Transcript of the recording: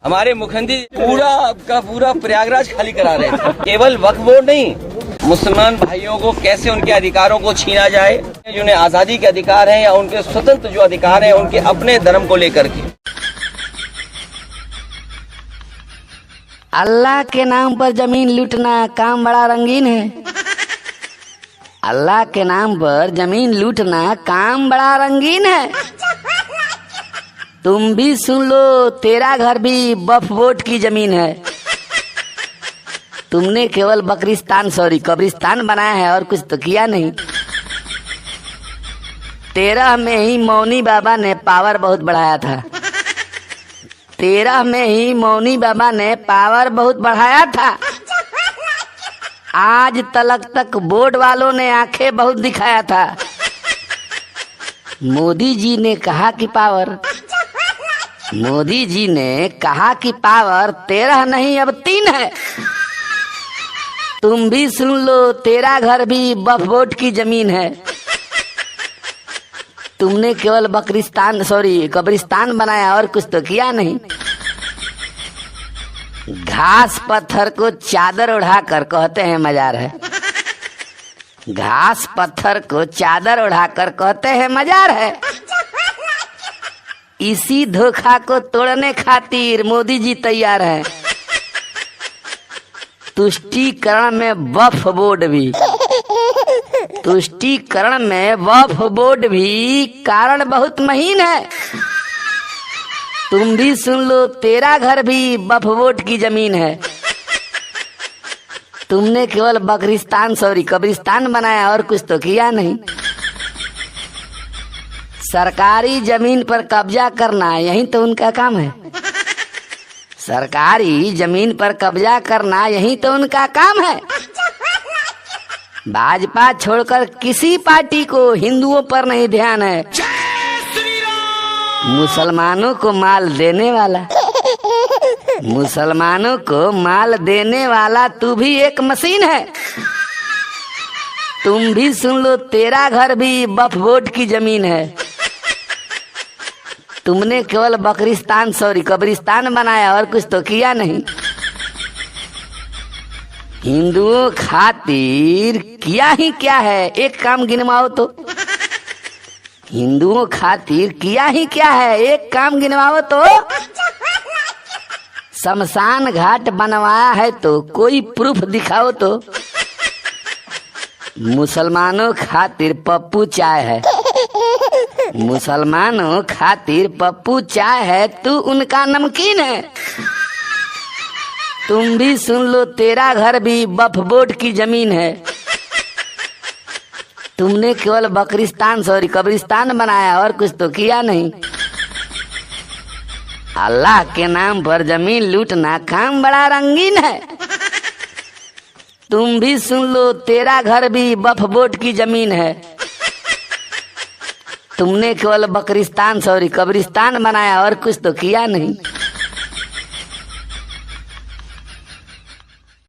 हमारे मुख्यमंत्री पूरा का पूरा प्रयागराज खाली करा रहे थे। केवल वक्फ बोर्ड नहीं, मुसलमान भाइयों को कैसे उनके अधिकारों को छीना जाए, जिन्हें आजादी के अधिकार हैं या उनके स्वतंत्र जो अधिकार हैं उनके अपने धर्म को लेकर के। अल्लाह के नाम पर जमीन लूटना काम बड़ा रंगीन है। अल्लाह के नाम पर जमीन लूटना काम बड़ा रंगीन है। तुम भी सुन लो, तेरा घर भी वक्फ बोर्ड की जमीन है। तुमने केवल कब्रिस्तान बनाया है और कुछ तो किया नहीं। 13 में ही मौनी बाबा ने पावर बहुत बढ़ाया था। 13 में ही मौनी बाबा ने पावर बहुत बढ़ाया था। आज तक बोर्ड वालों ने आंखें बहुत दिखाया था। मोदी जी ने कहा कि पावर 13 नहीं अब 3 है। तुम भी सुन लो, तेरा घर भी वक्फ बोर्ड की जमीन है। तुमने केवल कब्रिस्तान बनाया और कुछ तो किया नहीं। घास पत्थर को चादर उड़ाकर कहते हैं मजार है। घास पत्थर को चादर उड़ाकर कहते हैं मजार है। इसी धोखा को तोड़ने खातिर मोदी जी तैयार हैं। तुष्टीकरण में वक्फ बोर्ड भी कारण बहुत महीन है। तुम भी सुन लो, तेरा घर भी वक्फ बोर्ड की जमीन है। तुमने केवल कब्रिस्तान बनाया और कुछ तो किया नहीं। सरकारी जमीन पर कब्जा करना यही तो उनका काम है। सरकारी जमीन पर कब्जा करना यही तो उनका काम है। भाजपा छोड़कर किसी पार्टी को हिंदुओं पर नहीं ध्यान है। मुसलमानों को माल देने वाला तू भी एक मशीन है। तुम भी सुन लो, तेरा घर भी वक्फ बोर्ड की जमीन है। तुमने केवल कब्रिस्तान बनाया और कुछ तो किया नहीं। हिंदुओं खातिर किया ही क्या है, एक काम गिनवाओ तो। हिंदुओं खातिर किया ही क्या है, एक काम गिनवाओ तो। शमशान घाट बनवाया है तो कोई प्रूफ दिखाओ तो। मुसलमानों खातिर पप्पू चाय है, तू उनका नमकीन है। तुम भी सुन लो, तेरा घर भी वक्फ बोर्ड की जमीन है। तुमने केवल कब्रिस्तान बनाया और कुछ तो किया नहीं। अल्लाह के नाम पर जमीन लूटना काम बड़ा रंगीन है। तुम भी सुन लो, तेरा घर भी वक्फ बोर्ड की जमीन है। तुमने केवल कब्रिस्तान बनाया और कुछ तो किया नहीं।